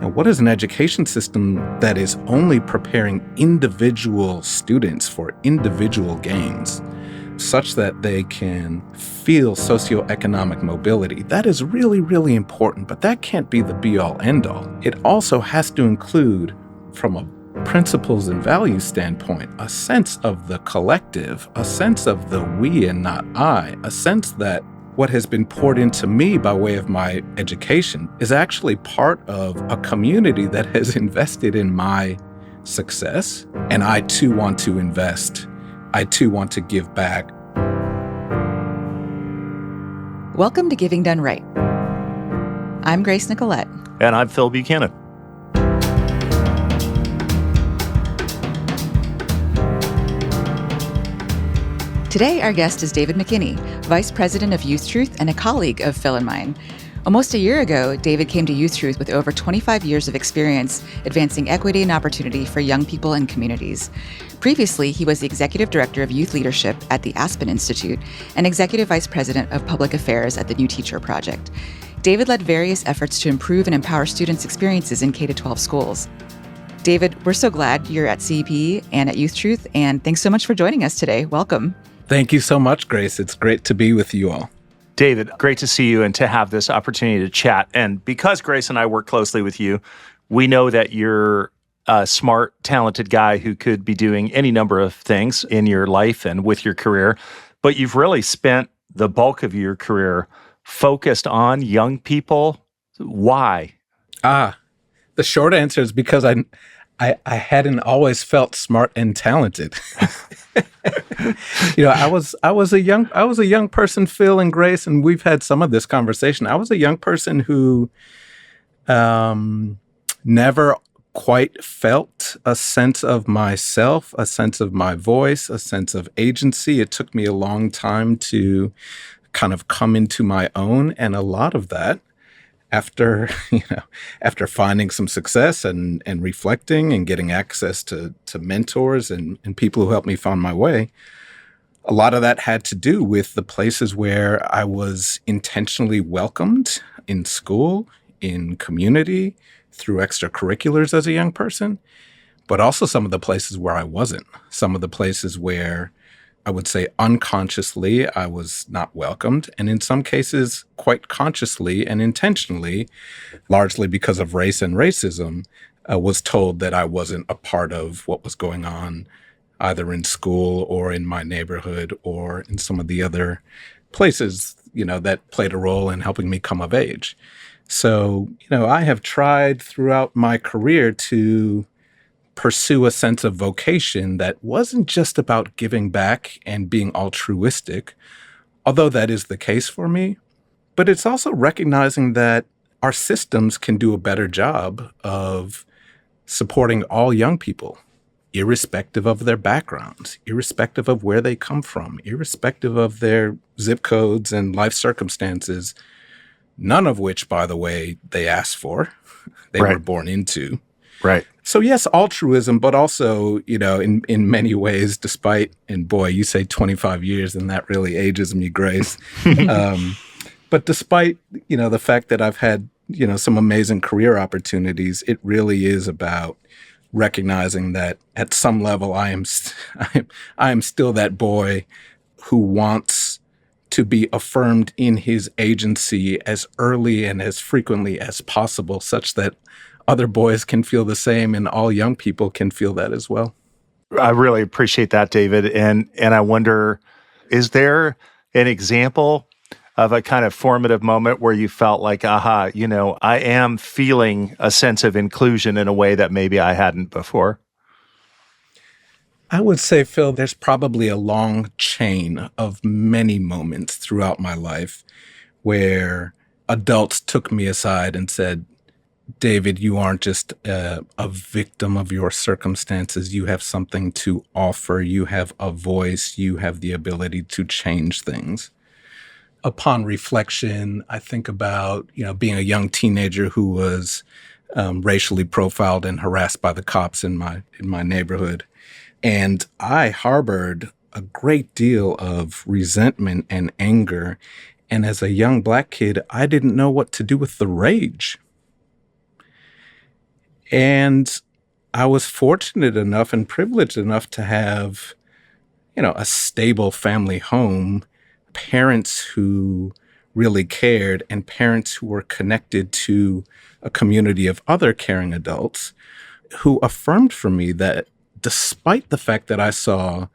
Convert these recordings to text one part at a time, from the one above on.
And what is an education system that is only preparing individual students for individual gains, such that they can feel socioeconomic mobility? That is really, really important, but that can't be the be-all, end-all. It also has to include, from a principles and values standpoint, a sense of the collective, a sense of the we and not I, a sense that what has been poured into me by way of my education is actually part of a community that has invested in my success, and I too want to invest. I too want to give back. Welcome to Giving Done Right. I'm Grace Nicolette. And I'm Phil Buchanan. Today, our guest is David McKinney, Vice President of YouthTruth and a colleague of Phil and mine. Almost a year ago, David came to YouthTruth with over 25 years of experience advancing equity and opportunity for young people and communities. Previously, he was the Executive Director of Youth Leadership at the Aspen Institute and Executive Vice President of Public Affairs at the New Teacher Project. David led various efforts to improve and empower students' experiences in K-12 schools. David, we're so glad you're at CEP and at YouthTruth, and thanks so much for joining us today. Welcome. Thank you so much, Grace. It's great to be with you all. David, great to see you and to have this opportunity to chat. And because Grace and I work closely with you, we know that you're a smart, talented guy who could be doing any number of things in your life and with your career, but you've really spent the bulk of your career focused on young people. Why? The short answer is because I hadn't always felt smart and talented. I was a young person, Phil and Grace, and we've had some of this conversation. I was a young person who never quite felt a sense of myself, a sense of my voice, a sense of agency. It took me a long time to kind of come into my own, and a lot of that after finding some success and reflecting and getting access to mentors and people who helped me find my way, a lot of that had to do with the places where I was intentionally welcomed in school, in community, through extracurriculars as a young person, but also some of the places where I wasn't, some of the places where I would say unconsciously I was not welcomed, and in some cases quite consciously and intentionally, largely because of race and racism, was told that I wasn't a part of what was going on either in school or in my neighborhood or in some of the other places, that played a role in helping me come of age. So, I have tried throughout my career to pursue a sense of vocation that wasn't just about giving back and being altruistic, although that is the case for me, but it's also recognizing that our systems can do a better job of supporting all young people, irrespective of their backgrounds, irrespective of where they come from, irrespective of their zip codes and life circumstances, none of which, by the way, they asked for, they were born into. Right. So yes, altruism, but also, in many ways, despite, and boy, you say 25 years and that really ages me, Grace. But despite, the fact that I've had, some amazing career opportunities, it really is about recognizing that at some level I am still that boy who wants to be affirmed in his agency as early and as frequently as possible, such that other boys can feel the same and all young people can feel that as well. I really appreciate that, David. And I wonder, is there an example of a kind of formative moment where you felt like, I am feeling a sense of inclusion in a way that maybe I hadn't before? I would say, Phil, there's probably a long chain of many moments throughout my life where adults took me aside and said, David, you aren't just a victim of your circumstances. You have something to offer. You have a voice. You have the ability to change things. Upon reflection, I think about, being a young teenager who was racially profiled and harassed by the cops in my neighborhood. And I harbored a great deal of resentment and anger. And as a young Black kid, I didn't know what to do with the rage. And I was fortunate enough and privileged enough to have, a stable family home, parents who really cared, and parents who were connected to a community of other caring adults who affirmed for me that despite the fact that I saw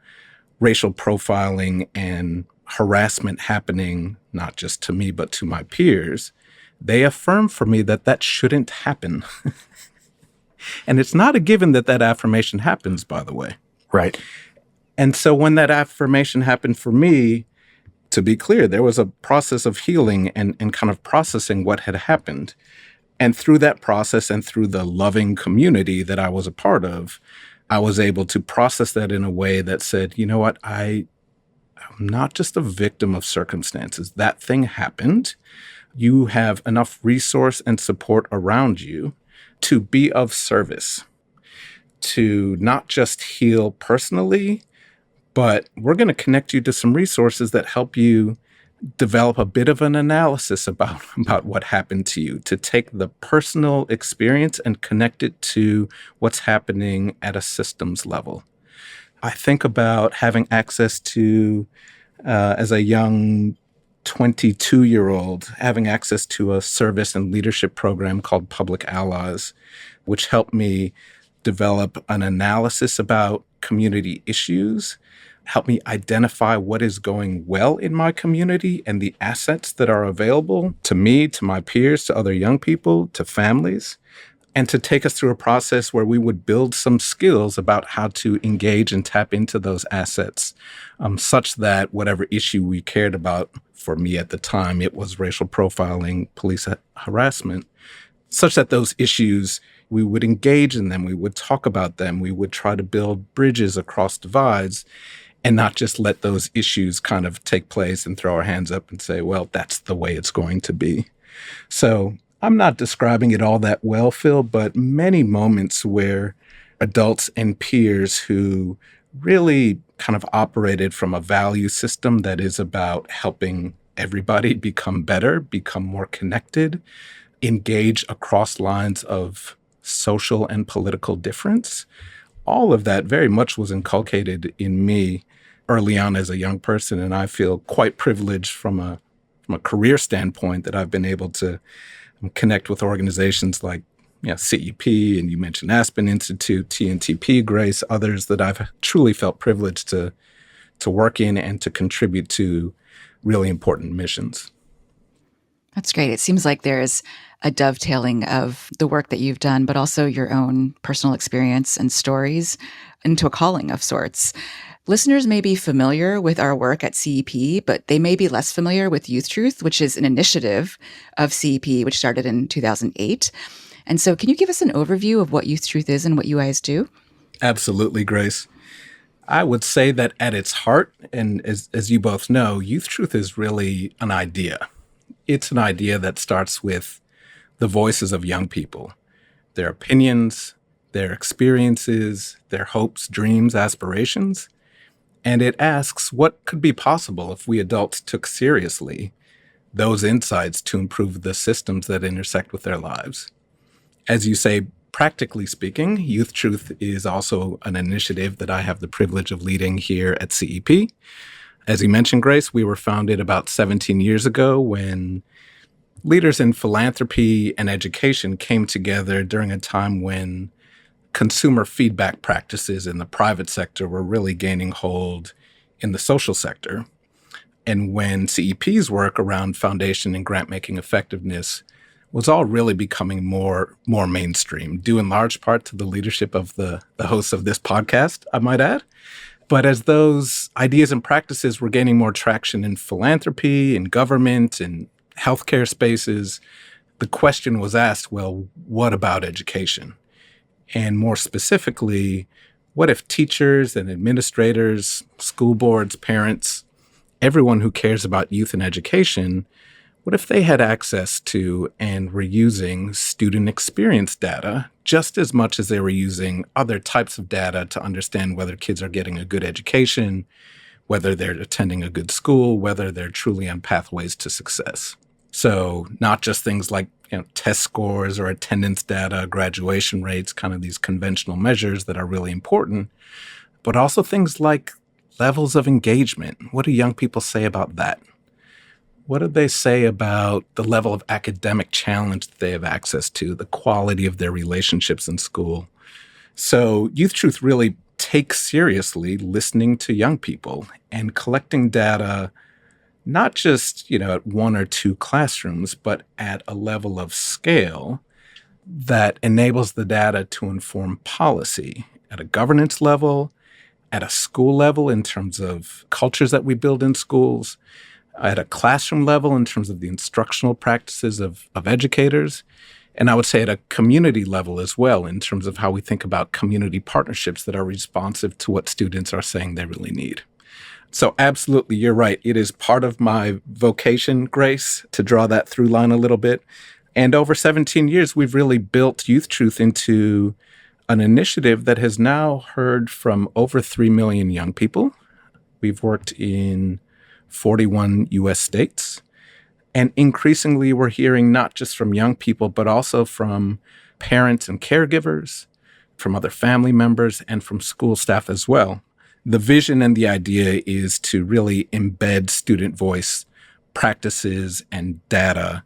racial profiling and harassment happening, not just to me, but to my peers, they affirmed for me that that shouldn't happen. And it's not a given that that affirmation happens, by the way. Right. And so when that affirmation happened for me, to be clear, there was a process of healing and kind of processing what had happened. And through that process and through the loving community that I was a part of, I was able to process that in a way that said, you know what, I'm not just a victim of circumstances. That thing happened. You have enough resource and support around you to be of service, to not just heal personally, but we're going to connect you to some resources that help you develop a bit of an analysis about what happened to you, to take the personal experience and connect it to what's happening at a systems level. I think about having access to, as a young 22-year-old, having access to a service and leadership program called Public Allies, which helped me develop an analysis about community issues, help me identify what is going well in my community and the assets that are available to me, to my peers, to other young people, to families, and to take us through a process where we would build some skills about how to engage and tap into those assets, such that whatever issue we cared about, for me at the time, it was racial profiling, police harassment, such that those issues, we would engage in them, we would talk about them, we would try to build bridges across divides, and not just let those issues kind of take place and throw our hands up and say, well, that's the way it's going to be. So I'm not describing it all that well, Phil, but many moments where adults and peers who really kind of operated from a value system that is about helping everybody become better, become more connected, engage across lines of social and political difference. All of that very much was inculcated in me early on as a young person, and I feel quite privileged from a career standpoint that I've been able to connect with organizations like CEP, and you mentioned Aspen Institute, TNTP, Grace, others that I've truly felt privileged to work in and to contribute to really important missions. That's great. It seems like there's a dovetailing of the work that you've done, but also your own personal experience and stories into a calling of sorts. Listeners may be familiar with our work at CEP, but they may be less familiar with YouthTruth, which is an initiative of CEP, which started in 2008. And so can you give us an overview of what YouthTruth is and what you guys do? Absolutely, Grace. I would say that at its heart, and as you both know, YouthTruth is really an idea. It's an idea that starts with the voices of young people, their opinions, their experiences, their hopes, dreams, aspirations. And it asks what could be possible if we adults took seriously those insights to improve the systems that intersect with their lives. As you say, practically speaking, YouthTruth is also an initiative that I have the privilege of leading here at CEP. As you mentioned, Grace, we were founded about 17 years ago when leaders in philanthropy and education came together during a time when consumer feedback practices in the private sector were really gaining hold in the social sector. And when CEP's work around foundation and grant-making effectiveness was all really becoming more mainstream, due in large part to the leadership of the hosts of this podcast, I might add. But as those ideas and practices were gaining more traction in philanthropy, in government, in healthcare spaces, the question was asked, well, what about education? And more specifically, what if teachers and administrators, school boards, parents, everyone who cares about youth and education, what if they had access to and were using student experience data just as much as they were using other types of data to understand whether kids are getting a good education, whether they're attending a good school, whether they're truly on pathways to success? So not just things like test scores or attendance data, graduation rates, kind of these conventional measures that are really important, but also things like levels of engagement. What do young people say about that? What do they say about the level of academic challenge that they have access to, the quality of their relationships in school? So YouthTruth really takes seriously listening to young people and collecting data, not just, at one or two classrooms, but at a level of scale that enables the data to inform policy at a governance level, at a school level in terms of cultures that we build in schools, at a classroom level in terms of the instructional practices of educators, and I would say at a community level as well in terms of how we think about community partnerships that are responsive to what students are saying they really need. So absolutely, you're right. It is part of my vocation, Grace, to draw that through line a little bit. And over 17 years, we've really built YouthTruth into an initiative that has now heard from over 3 million young people. We've worked in 41 U.S. states. And increasingly, we're hearing not just from young people, but also from parents and caregivers, from other family members, and from school staff as well. The vision and the idea is to really embed student voice practices and data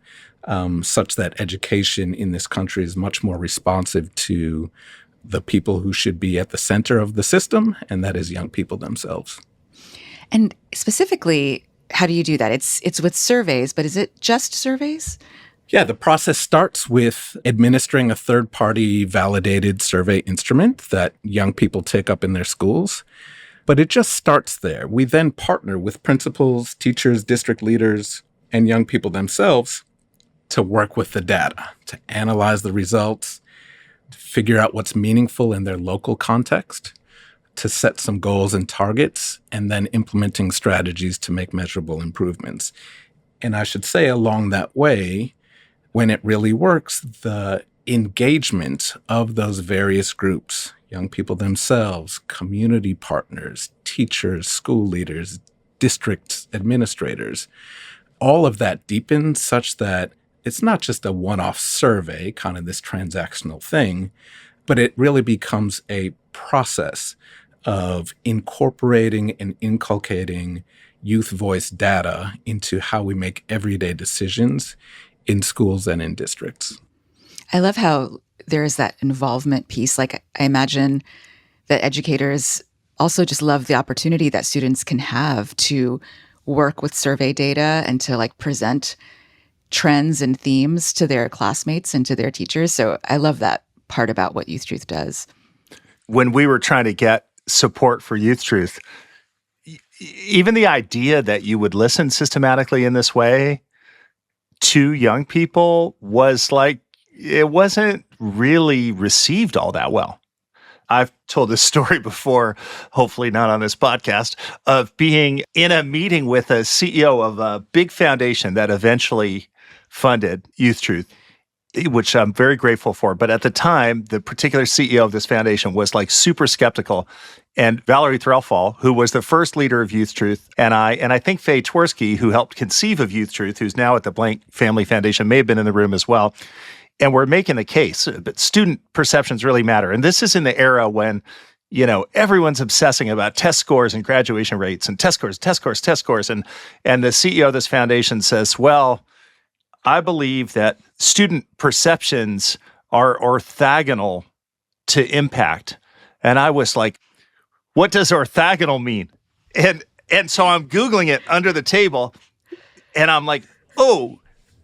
such that education in this country is much more responsive to the people who should be at the center of the system, and that is young people themselves. And specifically, how do you do that? It's with surveys, but is it just surveys? Yeah, the process starts with administering a third-party validated survey instrument that young people take up in their schools. But it just starts there. We then partner with principals, teachers, district leaders, and young people themselves to work with the data, to analyze the results, to figure out what's meaningful in their local context, to set some goals and targets, and then implementing strategies to make measurable improvements. And I should say along that way, when it really works, the engagement of those various groups, young people themselves, community partners, teachers, school leaders, district administrators, all of that deepens such that it's not just a one-off survey, kind of this transactional thing, but it really becomes a process of incorporating and inculcating youth voice data into how we make everyday decisions in schools and in districts. I love how there is that involvement piece. Like, I imagine that educators also just love the opportunity that students can have to work with survey data and to present trends and themes to their classmates and to their teachers. So I love that part about what YouthTruth does. When we were trying to get support for YouthTruth, even the idea that you would listen systematically in this way to young people was it wasn't really received all that well. I've told this story before, hopefully not on this podcast, of being in a meeting with a CEO of a big foundation that eventually funded YouthTruth, which I'm very grateful for. But at the time, the particular CEO of this foundation was super skeptical. And Valerie Threlfall, who was the first leader of YouthTruth, and I think Faye Twersky, who helped conceive of YouthTruth, who's now at the Blank Family Foundation, may have been in the room as well. And we're making the case, but student perceptions really matter. And this is in the era when, everyone's obsessing about test scores and graduation rates and test scores. And the CEO of this foundation says, well, I believe that student perceptions are orthogonal to impact. And I was like, what does orthogonal mean? And so I'm Googling it under the table, and I'm like, oh,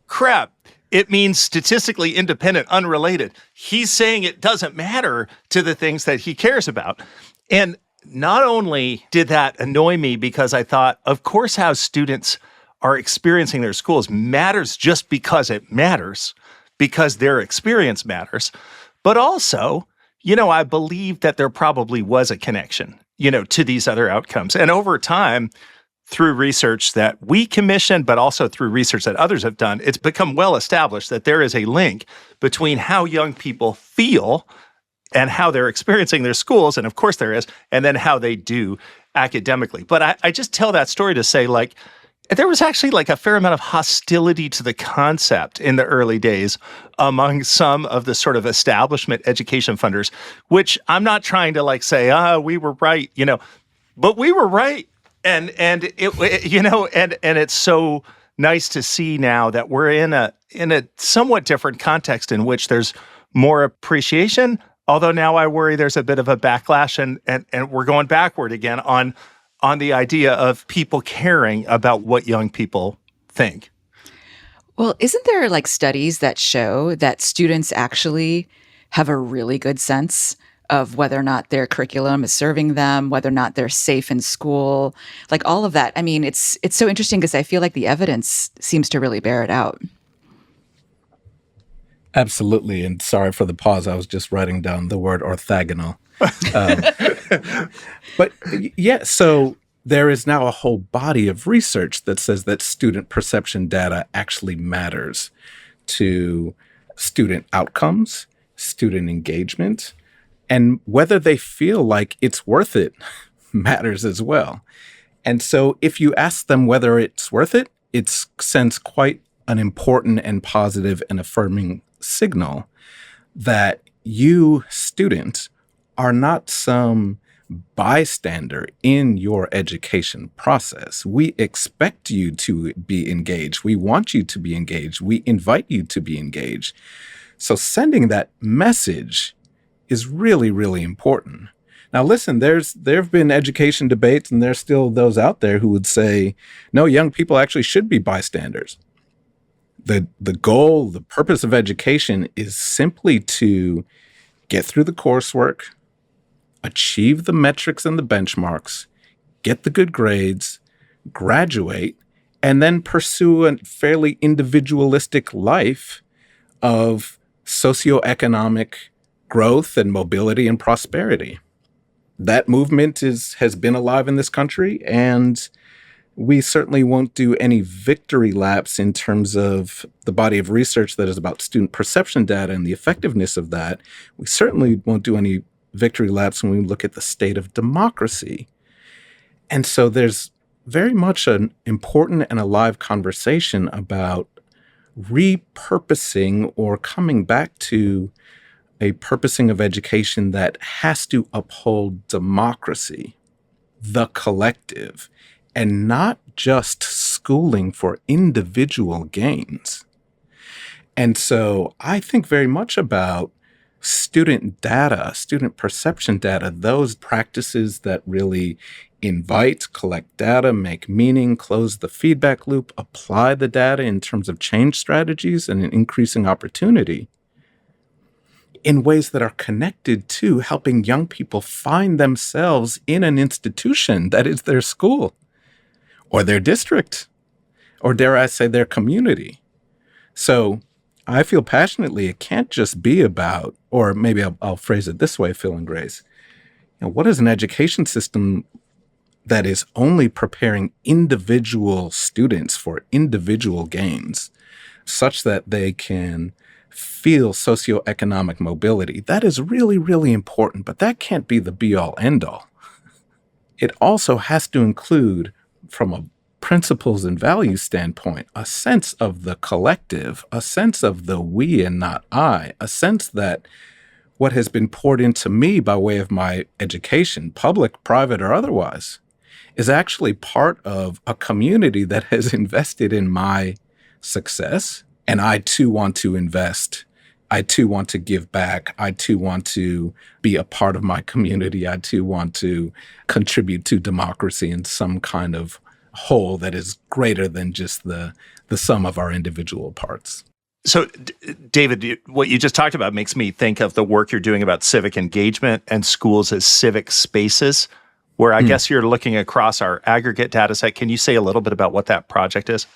crap. It means statistically independent, unrelated. He's saying it doesn't matter to the things that he cares about. And not only did that annoy me because I thought, of course, how students are experiencing their schools matters just because it matters, because their experience matters. But also, I believe that there probably was a connection, to these other outcomes. And over time, through research that we commissioned, but also through research that others have done, it's become well established that there is a link between how young people feel and how they're experiencing their schools, and of course there is, and then how they do academically. But I just tell that story to say, there was actually like a fair amount of hostility to the concept in the early days among some of the sort of establishment education funders, which I'm not trying to like say, we were right, but we were right. And it's so nice to see now that we're in a somewhat different context in which there's more appreciation. Although now I worry there's a bit of a backlash and we're going backward again on the idea of people caring about what young people think. Well, isn't there like studies that show that students actually have a really good sense of whether or not their curriculum is serving them, whether or not they're safe in school, like all of that? I mean, it's so interesting because I feel like the evidence seems to really bear it out. Absolutely. And sorry for the pause. I was just writing down the word orthogonal. But yeah, so there is now a whole body of research that says that student perception data actually matters to student outcomes, student engagement, and whether they feel like it's worth it matters as well. And so if you ask them whether it's worth it, it sends quite an important and positive and affirming signal that you, student, are not some bystander in your education process. We expect you to be engaged. We want you to be engaged. We invite you to be engaged. So sending that message is really, really important. Now, listen, there have been education debates, and there's still those out there who would say, no, young people actually should be bystanders. The goal, the purpose of education is simply to get through the coursework, achieve the metrics and the benchmarks, get the good grades, graduate, and then pursue a fairly individualistic life of socioeconomic growth and mobility and prosperity. That movement has been alive in this country, and we certainly won't do any victory laps in terms of the body of research that is about student perception data and the effectiveness of that. We certainly won't do any victory laps when we look at the state of democracy. And so there's very much an important and alive conversation about repurposing or coming back to a purposing of education that has to uphold democracy, the collective, and not just schooling for individual gains. And so I think very much about student data, student perception data, those practices that really invite, collect data, make meaning, close the feedback loop, apply the data in terms of change strategies and an increasing opportunity in ways that are connected to helping young people find themselves in an institution that is their school or their district, or dare I say their community. So I feel passionately it can't just be about, or maybe I'll phrase it this way, Phil and Grace, what is an education system that is only preparing individual students for individual gains such that they can feel socioeconomic mobility? That is really, really important, but that can't be the be-all, end-all. It also has to include, from a principles and values standpoint, a sense of the collective, a sense of the we and not I, a sense that what has been poured into me by way of my education, public, private, or otherwise, is actually part of a community that has invested in my success. And I too want to invest. I too want to give back. I too want to be a part of my community. I too want to contribute to democracy in some kind of whole that is greater than just the sum of our individual parts. So, David, what you just talked about makes me think of the work you're doing about civic engagement and schools as civic spaces, where I guess you're looking across our aggregate data set. Can you say a little bit about what that project is?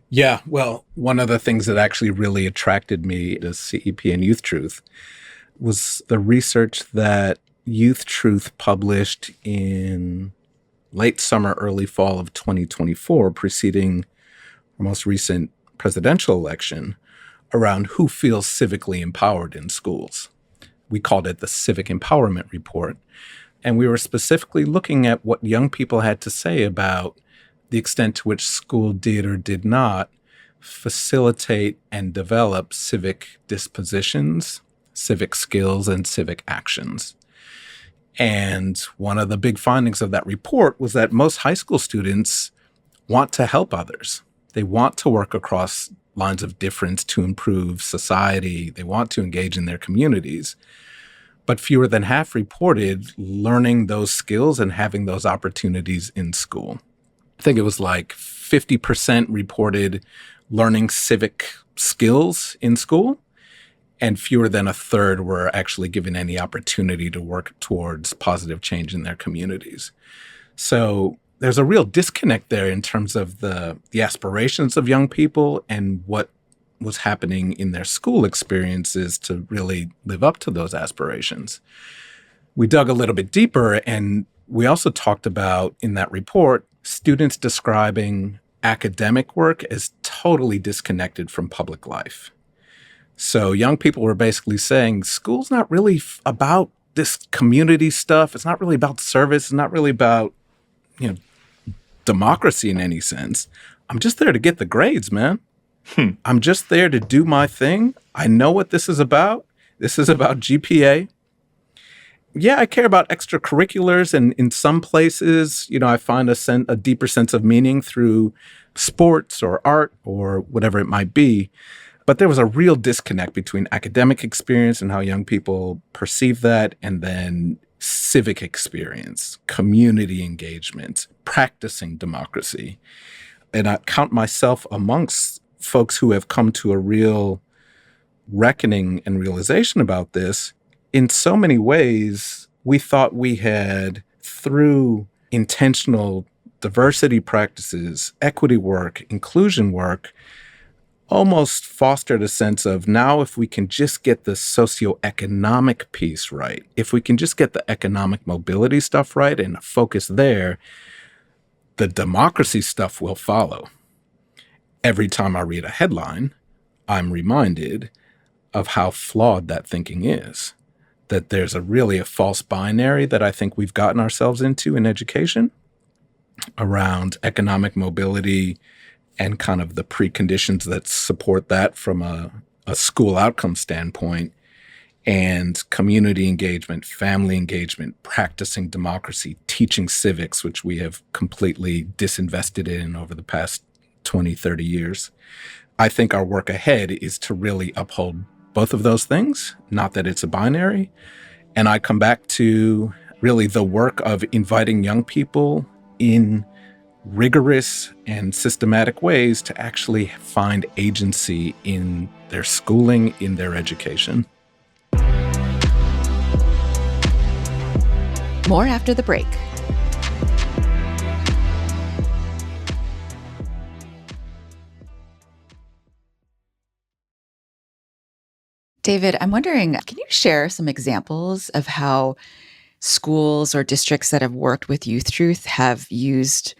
Yeah, well, one of the things that actually really attracted me to CEP and YouthTruth was the research that YouthTruth published in late summer, early fall of 2024, preceding our most recent presidential election, around who feels civically empowered in schools. We called it the Civic Empowerment Report. And we were specifically looking at what young people had to say about the extent to which school did or did not facilitate and develop civic dispositions, civic skills, and civic actions. And one of the big findings of that report was that most high school students want to help others. They want to work across lines of difference to improve society. They want to engage in their communities. But fewer than half reported learning those skills and having those opportunities in school. I think it was like 50% reported learning civic skills in school, and fewer than a third were actually given any opportunity to work towards positive change in their communities. So there's a real disconnect there in terms of the aspirations of young people and what was happening in their school experiences to really live up to those aspirations. We dug a little bit deeper, and we also talked about, in that report, students describing academic work as totally disconnected from public life. So young people were basically saying, school's not really about this community stuff. It's not really about service. It's not really about, democracy in any sense. I'm just there to get the grades, man. I'm just there to do my thing. I know what this is about. This is about GPA. Yeah, I care about extracurriculars, and in some places, I find a deeper sense of meaning through sports or art or whatever it might be. But there was a real disconnect between academic experience and how young people perceive that, and then civic experience, community engagement, practicing democracy. And I count myself amongst folks who have come to a real reckoning and realization about this. In so many ways, we thought we had, through intentional diversity practices, equity work, inclusion work, almost fostered a sense of, now if we can just get the socioeconomic piece right, if we can just get the economic mobility stuff right and focus there, the democracy stuff will follow. Every time I read a headline, I'm reminded of how flawed that thinking is. That there's really a false binary that I think we've gotten ourselves into in education around economic mobility and kind of the preconditions that support that from a school outcome standpoint, and community engagement, family engagement, practicing democracy, teaching civics, which we have completely disinvested in over the past 20, 30 years. I think our work ahead is to really uphold both of those things, not that it's a binary. And I come back to really the work of inviting young people in rigorous and systematic ways to actually find agency in their schooling, in their education. More after the break. David, I'm wondering, can you share some examples of how schools or districts that have worked with YouthTruth have used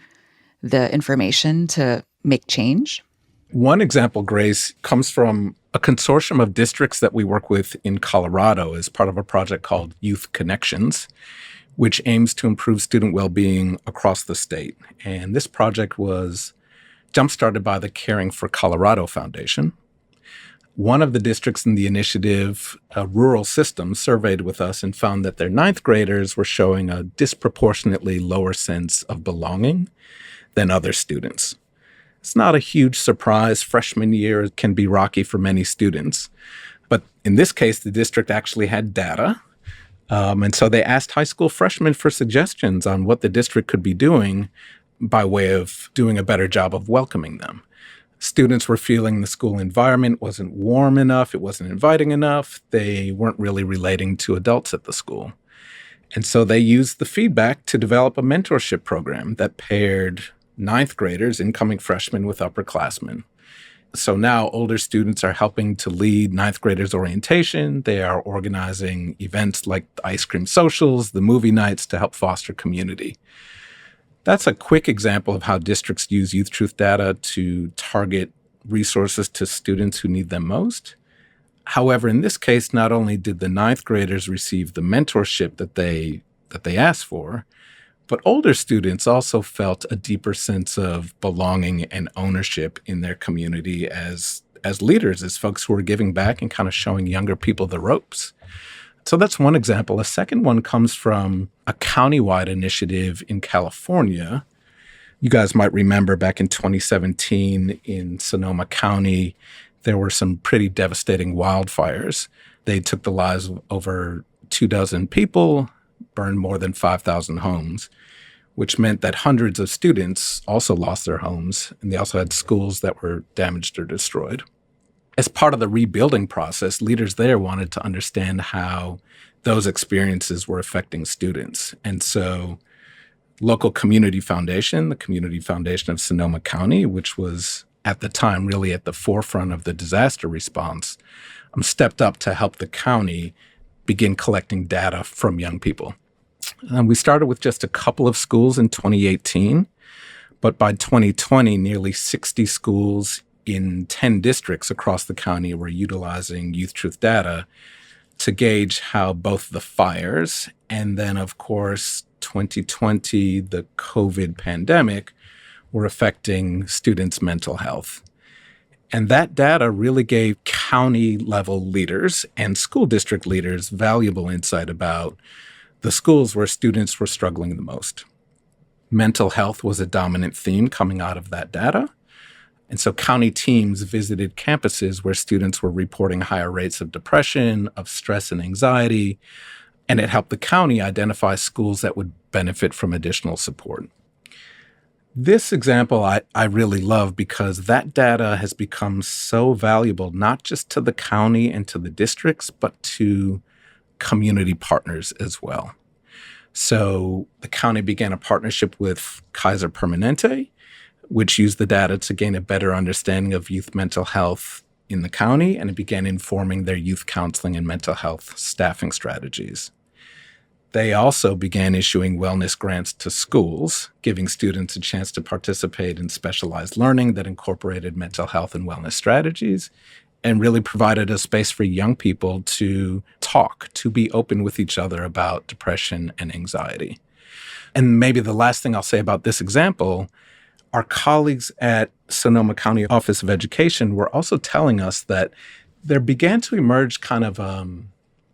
the information to make change? One example, Grace, comes from a consortium of districts that we work with in Colorado as part of a project called Youth Connections, which aims to improve student well-being across the state. And this project was jump-started by the Caring for Colorado Foundation. One of the districts in the initiative, Rural Systems, surveyed with us and found that their ninth graders were showing a disproportionately lower sense of belonging than other students. It's not a huge surprise. Freshman year can be rocky for many students. But in this case, the district actually had data. And so they asked high school freshmen for suggestions on what the district could be doing by way of doing a better job of welcoming them. Students were feeling the school environment wasn't warm enough, it wasn't inviting enough, they weren't really relating to adults at the school. And so they used the feedback to develop a mentorship program that paired ninth graders, incoming freshmen, with upperclassmen. So now older students are helping to lead ninth graders' orientation. They are organizing events like the ice cream socials, the movie nights to help foster community. That's a quick example of how districts use YouthTruth data to target resources to students who need them most. However, in this case, not only did the ninth graders receive the mentorship that they asked for, But older students also felt a deeper sense of belonging and ownership in their community as leaders, as folks who are giving back and kind of showing younger people the ropes. So that's one example. A second one comes from a countywide initiative in California. You guys might remember back in 2017 in Sonoma County, there were some pretty devastating wildfires. They took the lives of over 24 people, burned more than 5,000 homes, which meant that hundreds of students also lost their homes, and they also had schools that were damaged or destroyed. As part of the rebuilding process, leaders there wanted to understand how those experiences were affecting students. And so local community foundation, the Community Foundation of Sonoma County, which was at the time really at the forefront of the disaster response, stepped up to help the county begin collecting data from young people. We started with just a couple of schools in 2018, but by 2020, nearly 60 schools in 10 districts across the county were utilizing YouthTruth data to gauge how both the fires and then, of course, 2020, the COVID pandemic, were affecting students' mental health. And that data really gave county-level leaders and school district leaders valuable insight about the schools where students were struggling the most. Mental health was a dominant theme coming out of that data. And so county teams visited campuses where students were reporting higher rates of depression, of stress and anxiety, and it helped the county identify schools that would benefit from additional support. This example I really love because that data has become so valuable, not just to the county and to the districts, but to community partners as well. So the county began a partnership with Kaiser Permanente, which used the data to gain a better understanding of youth mental health in the county, and it began informing their youth counseling and mental health staffing strategies. They also began issuing wellness grants to schools, giving students a chance to participate in specialized learning that incorporated mental health and wellness strategies, and really provided a space for young people to talk, to be open with each other about depression and anxiety. And maybe the last thing I'll say about this example, our colleagues at Sonoma County Office of Education were also telling us that there began to emerge kind of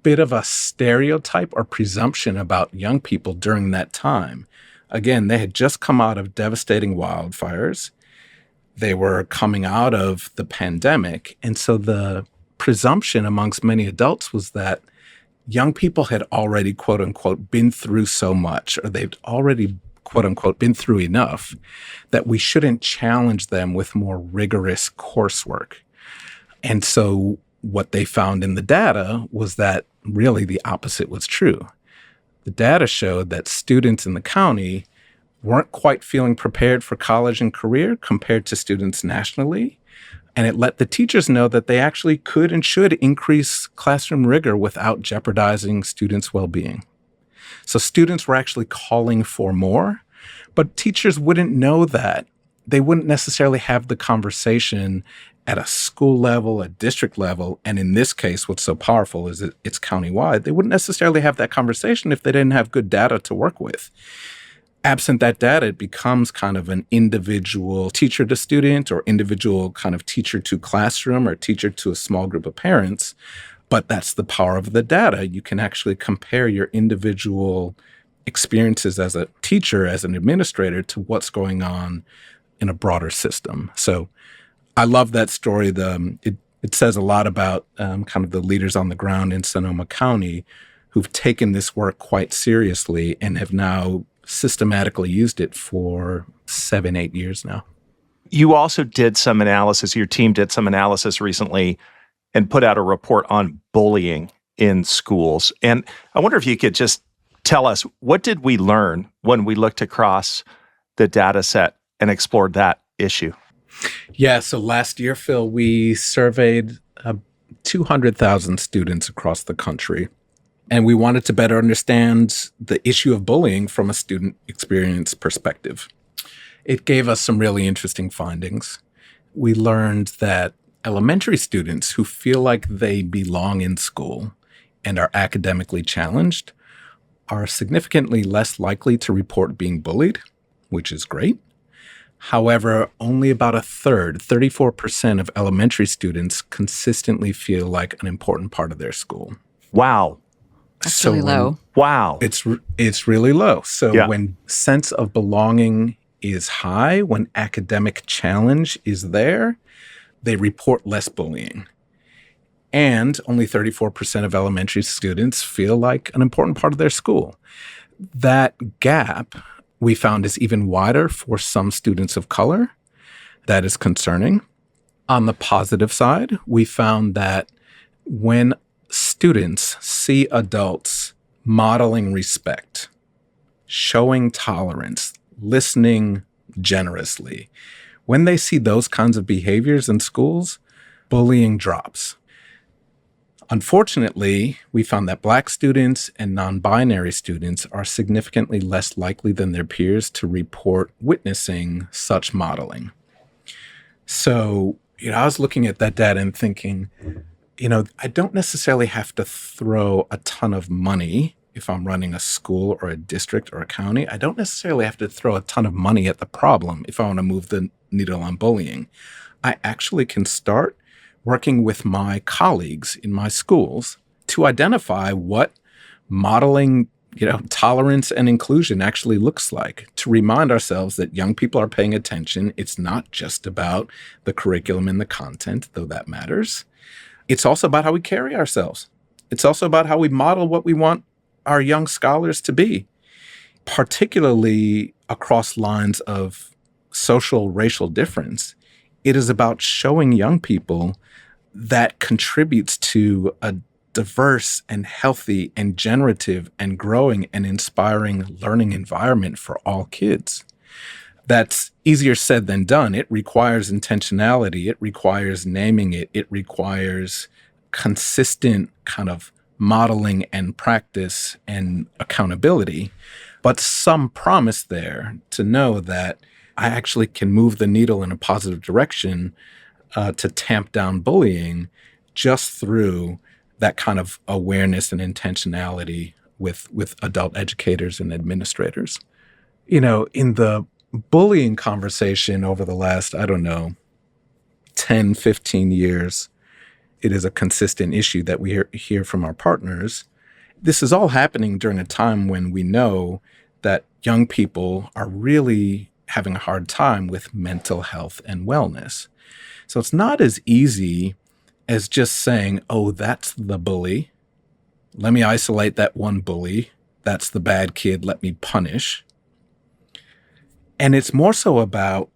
bit of a stereotype or presumption about young people during that time. Again, they had just come out of devastating wildfires. They were coming out of the pandemic. And so the presumption amongst many adults was that young people had already, quote unquote, been through so much, or they'd already, quote unquote, been through enough that we shouldn't challenge them with more rigorous coursework. And so what they found in the data was that really the opposite was true. The data showed that students in the county weren't quite feeling prepared for college and career compared to students nationally. And it let the teachers know that they actually could and should increase classroom rigor without jeopardizing students' well-being. So students were actually calling for more, but teachers wouldn't know that. They wouldn't necessarily have the conversation at a school level, a district level, and in this case, what's so powerful is that it's countywide. They wouldn't necessarily have that conversation if they didn't have good data to work with. Absent that data, it becomes kind of an individual teacher to student or individual kind of teacher to classroom or teacher to a small group of parents. But that's the power of the data. You can actually compare your individual experiences as a teacher, as an administrator, to what's going on in a broader system. So I love that story. It says a lot about kind of the leaders on the ground in Sonoma County who've taken this work quite seriously and have now systematically used it for 7-8 years now. You also did some analysis, your team did some analysis recently and put out a report on bullying in schools. And I wonder if you could just tell us, what did we learn when we looked across the data set and explored that issue? Yeah, so last year, Phil, we surveyed 200,000 students across the country. And we wanted to better understand the issue of bullying from a student experience perspective. It gave us some really interesting findings. We learned that elementary students who feel like they belong in school and are academically challenged are significantly less likely to report being bullied, which is great. However, only about a third, 34% of elementary students consistently feel like an important part of their school. Wow. That's really low. Wow. It's really low. So Yeah. when sense of belonging is high, when academic challenge is there, they report less bullying. And only 34% of elementary students feel like an important part of their school. That gap we found is even wider for some students of color. That is concerning. On the positive side, we found that when students see adults modeling respect, showing tolerance, listening generously, when they see those kinds of behaviors in schools, bullying drops. Unfortunately, we found that Black students and non-binary students are significantly less likely than their peers to report witnessing such modeling. So, I was looking at that data and thinking, I don't necessarily have to throw a ton of money if I'm running a school or a district or a county. I don't necessarily have to throw a ton of money at the problem if I want to move the needle on bullying. I actually can start working with my colleagues in my schools to identify what modeling, tolerance and inclusion actually looks like, to remind ourselves that young people are paying attention. It's not just about the curriculum and the content, though that matters. It's also about how we carry ourselves. It's also about how we model what we want our young scholars to be, particularly across lines of social, racial difference. It is about showing young people that contributes to a diverse and healthy and generative and growing and inspiring learning environment for all kids. That's easier said than done. It requires intentionality. It requires naming it. It requires consistent kind of modeling and practice and accountability, but some promise there to know that I actually can move the needle in a positive direction to tamp down bullying just through that kind of awareness and intentionality with adult educators and administrators. In the bullying conversation over the last, 10, 15 years, it is a consistent issue that we hear from our partners. This is all happening during a time when we know that young people are really having a hard time with mental health and wellness. So it's not as easy as just saying, oh, that's the bully. Let me isolate that one bully. That's the bad kid. Let me punish. And it's more so about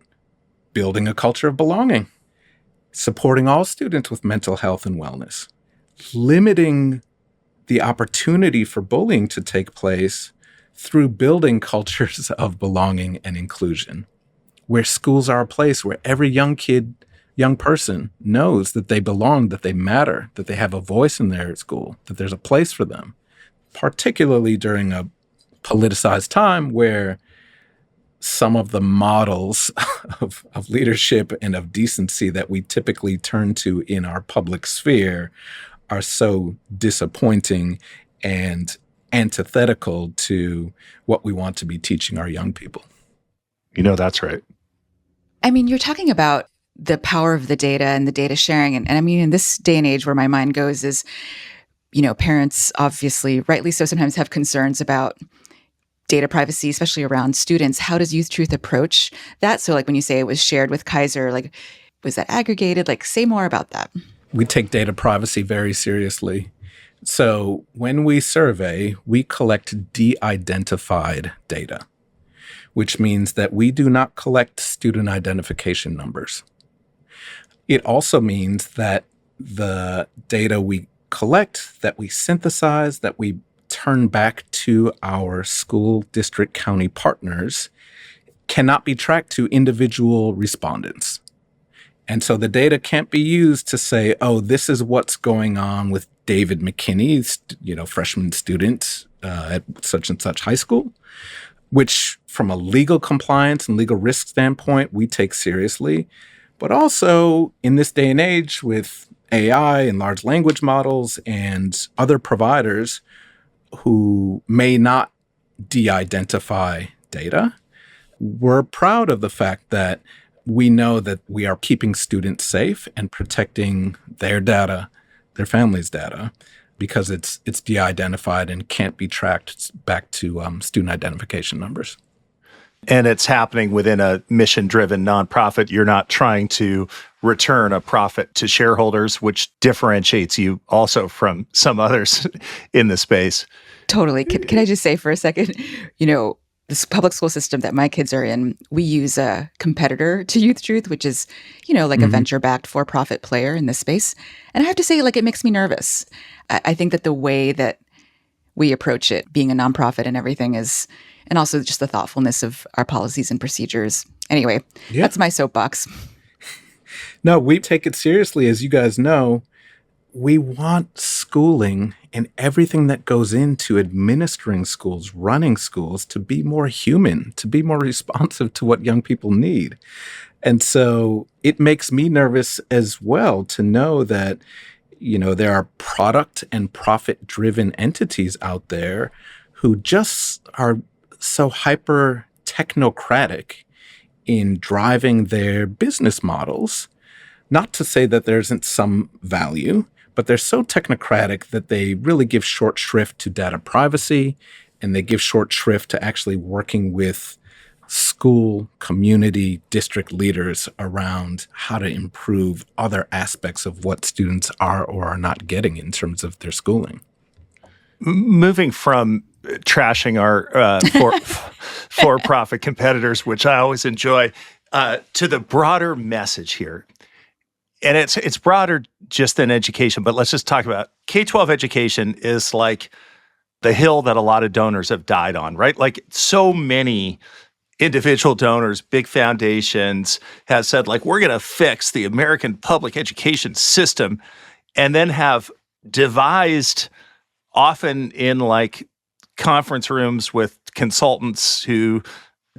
building a culture of belonging, supporting all students with mental health and wellness, limiting the opportunity for bullying to take place through building cultures of belonging and inclusion, where schools are a place where every young person knows that they belong, that they matter, that they have a voice in their school, that there's a place for them, particularly during a politicized time where some of the models of leadership and of decency that we typically turn to in our public sphere are so disappointing and antithetical to what we want to be teaching our young people. That's right. I mean, you're talking about the power of the data and the data sharing. And I mean, in this day and age where my mind goes is, parents obviously, rightly so, sometimes have concerns about data privacy, especially around students. How does YouthTruth approach that? So like when you say it was shared with Kaiser, like was that aggregated? Like say more about that. We take data privacy very seriously. So when we survey, we collect de-identified data, which means that we do not collect student identification numbers. It also means that the data we collect, that we synthesize, that we turn back to our school, district, county partners cannot be tracked to individual respondents. And so the data can't be used to say, oh, this is what's going on with David McKinney, freshman student at such and such high school, which from a legal compliance and legal risk standpoint, we take seriously. But also in this day and age with AI and large language models and other providers, who may not de-identify data. We're proud of the fact that we know that we are keeping students safe and protecting their data, their family's data, because it's de-identified and can't be tracked back to student identification numbers. And it's happening within a mission-driven nonprofit. You're not trying to return a profit to shareholders, which differentiates you also from some others in the space. Totally. Can I just say for a second, this public school system that my kids are in, we use a competitor to YouthTruth, which is, like a venture-backed for-profit player in this space. And I have to say, it makes me nervous. I think that the way that we approach it, being a nonprofit and everything is, and also just the thoughtfulness of our policies and procedures. Anyway, That's my soapbox. No, we take it seriously. As you guys know, we want schooling and everything that goes into administering schools, running schools, to be more human, to be more responsive to what young people need. And so it makes me nervous as well to know that, there are product and profit-driven entities out there who just are so hyper technocratic in driving their business models. Not to say that there isn't some value, but they're so technocratic that they really give short shrift to data privacy, and they give short shrift to actually working with school, community, district leaders around how to improve other aspects of what students are or are not getting in terms of their schooling. Moving from trashing our for-profit competitors, which I always enjoy, to the broader message here. And it's broader just than education, but let's just talk about K-12 education is like the hill that a lot of donors have died on, right? Like so many individual donors, big foundations have said, we're going to fix the American public education system, and then have devised, often in conference rooms with consultants who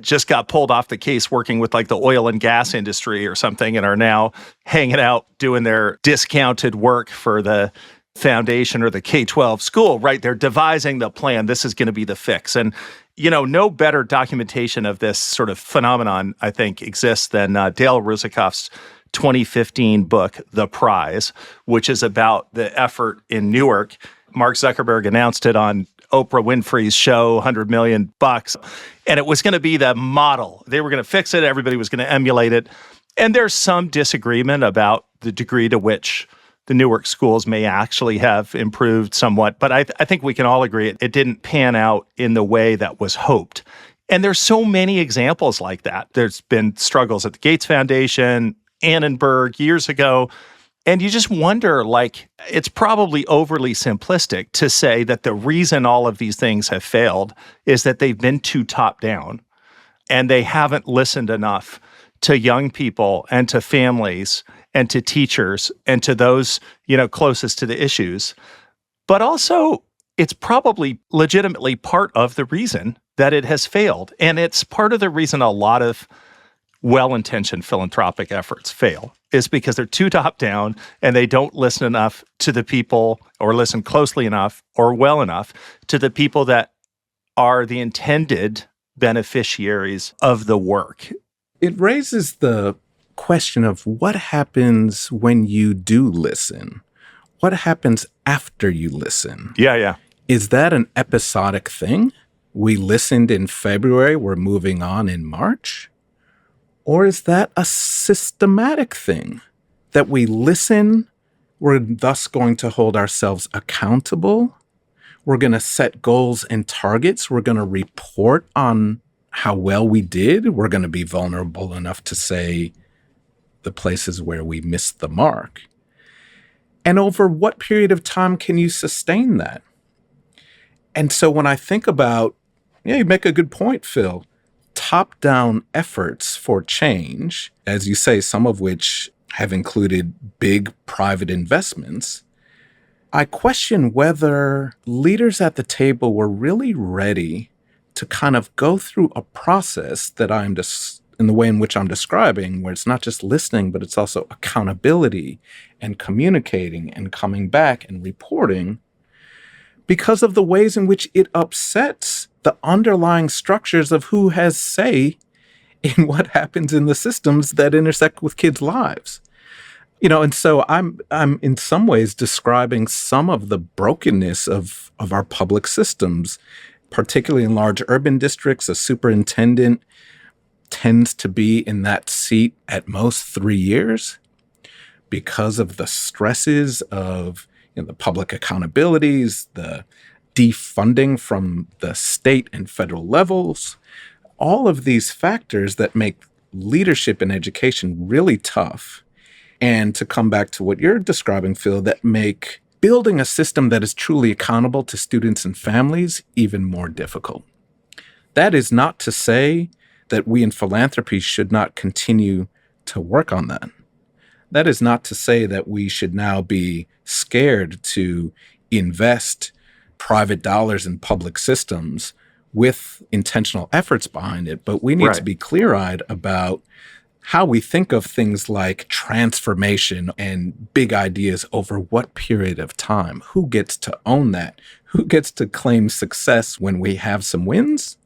just got pulled off the case working with the oil and gas industry or something, and are now hanging out doing their discounted work for the foundation or the K-12 school, right? They're devising the plan. This is going to be the fix. And, no better documentation of this sort of phenomenon, I think, exists than Dale Rusikoff's 2015 book, The Prize, which is about the effort in Newark. Mark Zuckerberg announced it on Oprah Winfrey's show, $100 million. And it was going to be the model. They were going to fix it. Everybody was going to emulate it. And there's some disagreement about the degree to which the Newark schools may actually have improved somewhat. But I think we can all agree it didn't pan out in the way that was hoped. And there's so many examples like that. There's been struggles at the Gates Foundation, Annenberg years ago. And you just wonder, it's probably overly simplistic to say that the reason all of these things have failed is that they've been too top-down and they haven't listened enough to young people and to families and to teachers and to those, closest to the issues. But also, it's probably legitimately part of the reason that it has failed. And it's part of the reason a lot of well-intentioned philanthropic efforts fail, is because they're too top-down and they don't listen enough to the people, or listen closely enough or well enough to the people that are the intended beneficiaries of the work. It raises the question of what happens when you do listen. What happens after you listen? Yeah. Is that an episodic thing? We listened in February, we're moving on in March? Or is that a systematic thing? That we listen, we're thus going to hold ourselves accountable, we're going to set goals and targets, we're going to report on how well we did, we're going to be vulnerable enough to say the places where we missed the mark. And over what period of time can you sustain that? And so when I think about, you make a good point, Phil, top-down efforts for change, as you say, some of which have included big private investments, I question whether leaders at the table were really ready to kind of go through a process that in the way in which I'm describing, where it's not just listening, but it's also accountability and communicating and coming back and reporting, because of the ways in which it upsets the underlying structures of who has say in what happens in the systems that intersect with kids' lives. And so I'm in some ways describing some of the brokenness of our public systems, particularly in large urban districts. A superintendent tends to be in that seat at most 3 years because of the stresses of the public accountabilities, the defunding from the state and federal levels, all of these factors that make leadership in education really tough. And to come back to what you're describing, Phil, that make building a system that is truly accountable to students and families even more difficult. That is not to say that we in philanthropy should not continue to work on that. That is not to say that we should now be scared to invest private dollars in public systems with intentional efforts behind it. But we need to be clear-eyed about how we think of things like transformation and big ideas over what period of time. Who gets to own that? Who gets to claim success when we have some wins?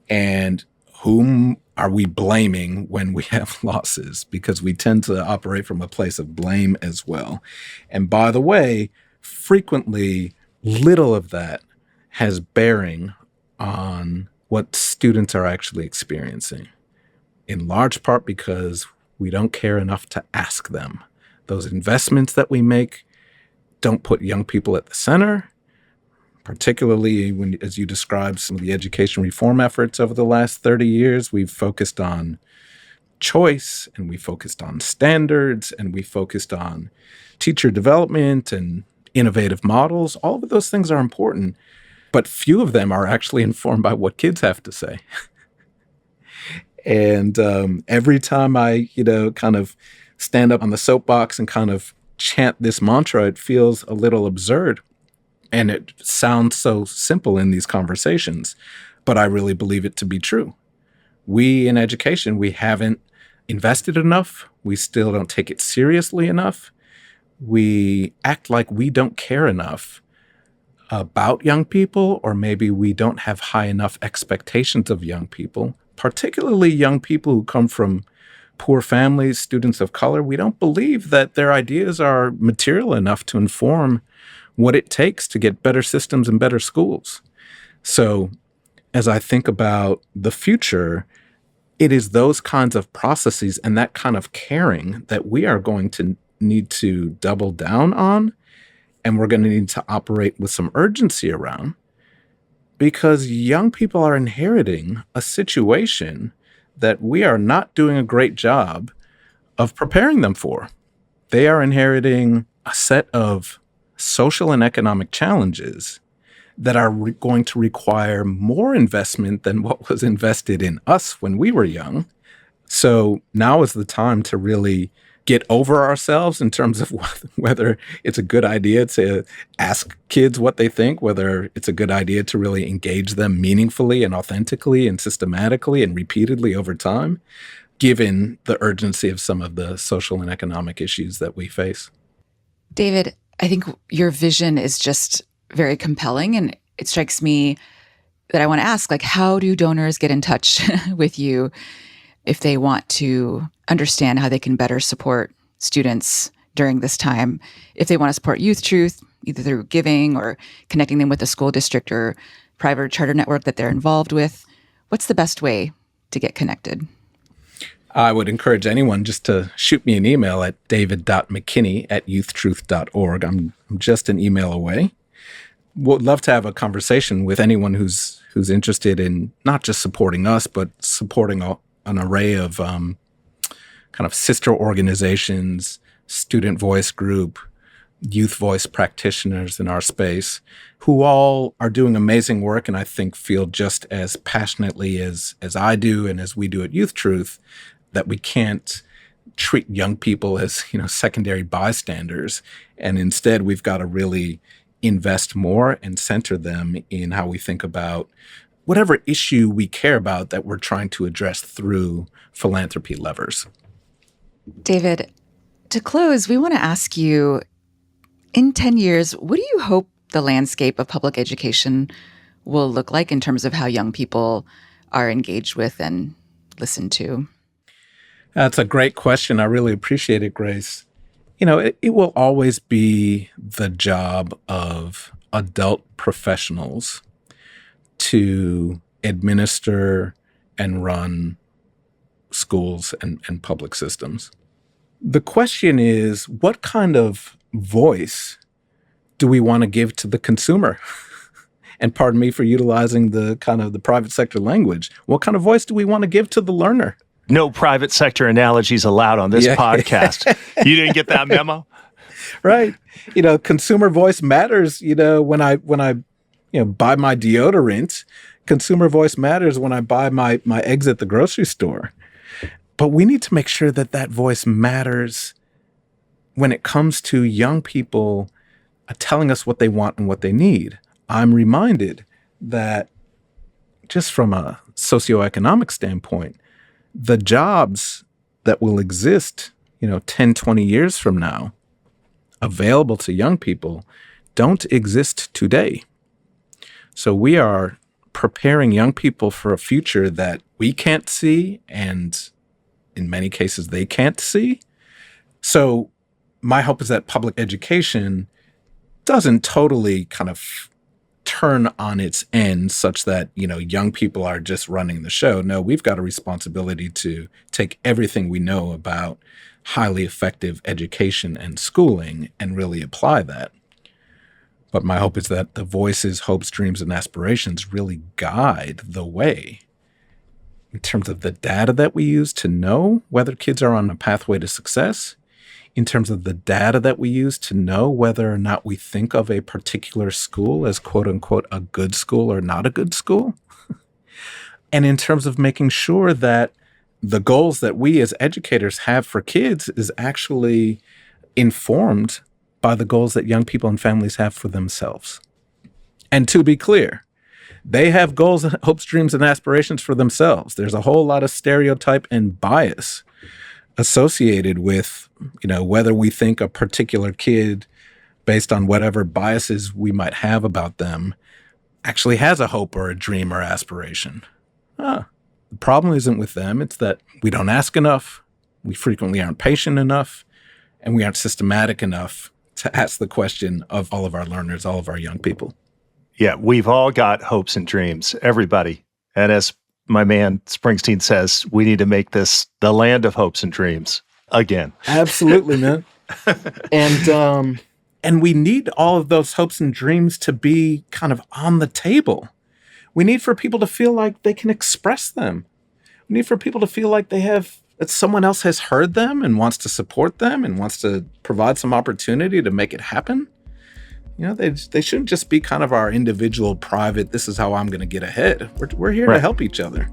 And whom are we blaming when we have losses? Because we tend to operate from a place of blame as well. And by the way, frequently, little of that has bearing on what students are actually experiencing, in large part because we don't care enough to ask them. Those investments that we make don't put young people at the center, particularly when, as you described, some of the education reform efforts over the last 30 years, we've focused on choice, and we focused on standards, and we focused on teacher development and innovative models. All of those things are important, but few of them are actually informed by what kids have to say. And every time I, kind of stand up on the soapbox and kind of chant this mantra, it feels a little absurd. And it sounds so simple in these conversations, but I really believe it to be true. We in education, we haven't invested enough. We still don't take it seriously enough. We act like we don't care enough about young people, or maybe we don't have high enough expectations of young people, particularly young people who come from poor families, students of color. We don't believe that their ideas are material enough to inform what it takes to get better systems and better schools. So as I think about the future, it is those kinds of processes and that kind of caring that we are going to need to double down on, and we're going to need to operate with some urgency around, because young people are inheriting a situation that we are not doing a great job of preparing them for. They are inheriting a set of social and economic challenges that are going to require more investment than what was invested in us when we were young. So now is the time to really get over ourselves in terms of whether it's a good idea to ask kids what they think, whether it's a good idea to really engage them meaningfully and authentically and systematically and repeatedly over time, given the urgency of some of the social and economic issues that we face. David, I think your vision is just very compelling, and it strikes me that I want to ask, how do donors get in touch with you if they want to understand how they can better support students during this time? If they want to support YouthTruth, either through giving or connecting them with a school district or private charter network that they're involved with, what's the best way to get connected? I would encourage anyone just to shoot me an email at david.mckinney@youthtruth.org. I'm just an email away. Would love to have a conversation with anyone who's interested in not just supporting us, but supporting an array of kind of sister organizations, student voice group, youth voice practitioners in our space, who all are doing amazing work, and I think feel just as passionately as I do and as we do at YouthTruth, that we can't treat young people as, secondary bystanders. And instead, we've got to really invest more and center them in how we think about whatever issue we care about that we're trying to address through philanthropy levers. David, to close, we want to ask you, in 10 years, what do you hope the landscape of public education will look like in terms of how young people are engaged with and listened to? That's a great question. I really appreciate it, Grace. It will always be the job of adult professionals to administer and run schools and public systems. The question is, what kind of voice do we want to give to the consumer? And pardon me for utilizing the kind of the private sector language. What kind of voice do we want to give to the learner? No private sector analogies allowed on this podcast. You didn't get that memo? Right. Consumer voice matters. When I buy my deodorant, consumer voice matters when I buy my eggs at the grocery store. But we need to make sure that voice matters when it comes to young people telling us what they want and what they need. I'm reminded that just from a socioeconomic standpoint, the jobs that will exist, 10, 20 years from now, available to young people, don't exist today. So we are preparing young people for a future that we can't see, and in many cases they can't see. So my hope is that public education doesn't totally kind of turn on its end such that, young people are just running the show. No, we've got a responsibility to take everything we know about highly effective education and schooling and really apply that. But my hope is that the voices, hopes, dreams, and aspirations really guide the way in terms of the data that we use to know whether kids are on a pathway to success, in terms of the data that we use to know whether or not we think of a particular school as quote unquote a good school or not a good school. And in terms of making sure that the goals that we as educators have for kids is actually informed by the goals that young people and families have for themselves. And to be clear, they have goals, hopes, dreams, and aspirations for themselves. There's a whole lot of stereotype and bias associated with, whether we think a particular kid, based on whatever biases we might have about them, actually has a hope or a dream or aspiration. The problem isn't with them. It's that we don't ask enough, we frequently aren't patient enough, and we aren't systematic enough to ask the question of all of our learners, all of our young people. Yeah, we've all got hopes and dreams, everybody. And as my man Springsteen says, we need to make this the land of hopes and dreams again. Absolutely, man. And we need all of those hopes and dreams to be kind of on the table. We need for people to feel like they can express them. We need for people to feel like that someone else has heard them and wants to support them and wants to provide some opportunity to make it happen. They shouldn't just be kind of our individual, private, this is how I'm going to get ahead. We're here to help each other.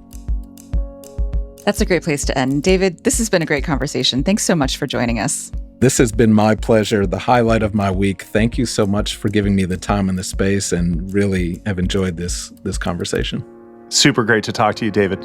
That's a great place to end. David, this has been a great conversation. Thanks so much for joining us. This has been my pleasure, the highlight of my week. Thank you so much for giving me the time and the space, and really have enjoyed this conversation. Super great to talk to you, David.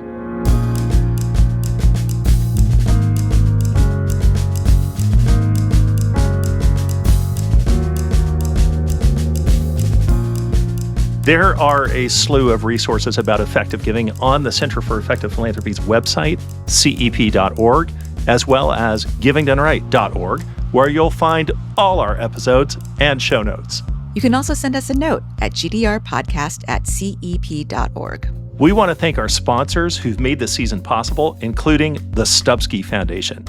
There are a slew of resources about effective giving on the Center for Effective Philanthropy's website, cep.org, as well as givingdoneright.org, where you'll find all our episodes and show notes. You can also send us a note at gdrpodcast@cep.org. We want to thank our sponsors who've made this season possible, including the Stubsky Foundation.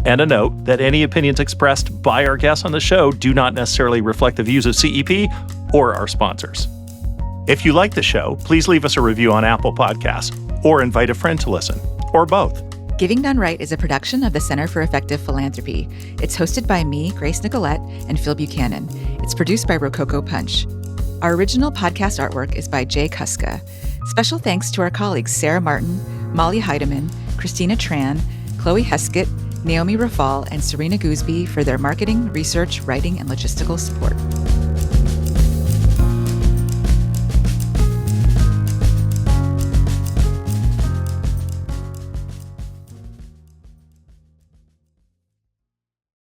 And a note that any opinions expressed by our guests on the show do not necessarily reflect the views of CEP or our sponsors. If you like the show, please leave us a review on Apple Podcasts or invite a friend to listen, or both. Giving Done Right is a production of the Center for Effective Philanthropy. It's hosted by me, Grace Nicolette, and Phil Buchanan. It's produced by Rococo Punch. Our original podcast artwork is by Jay Kuska. Special thanks to our colleagues Sarah Martin, Molly Heidemann, Christina Tran, Chloe Heskett, Naomi Rafal, and Serena Gooseby for their marketing, research, writing, and logistical support.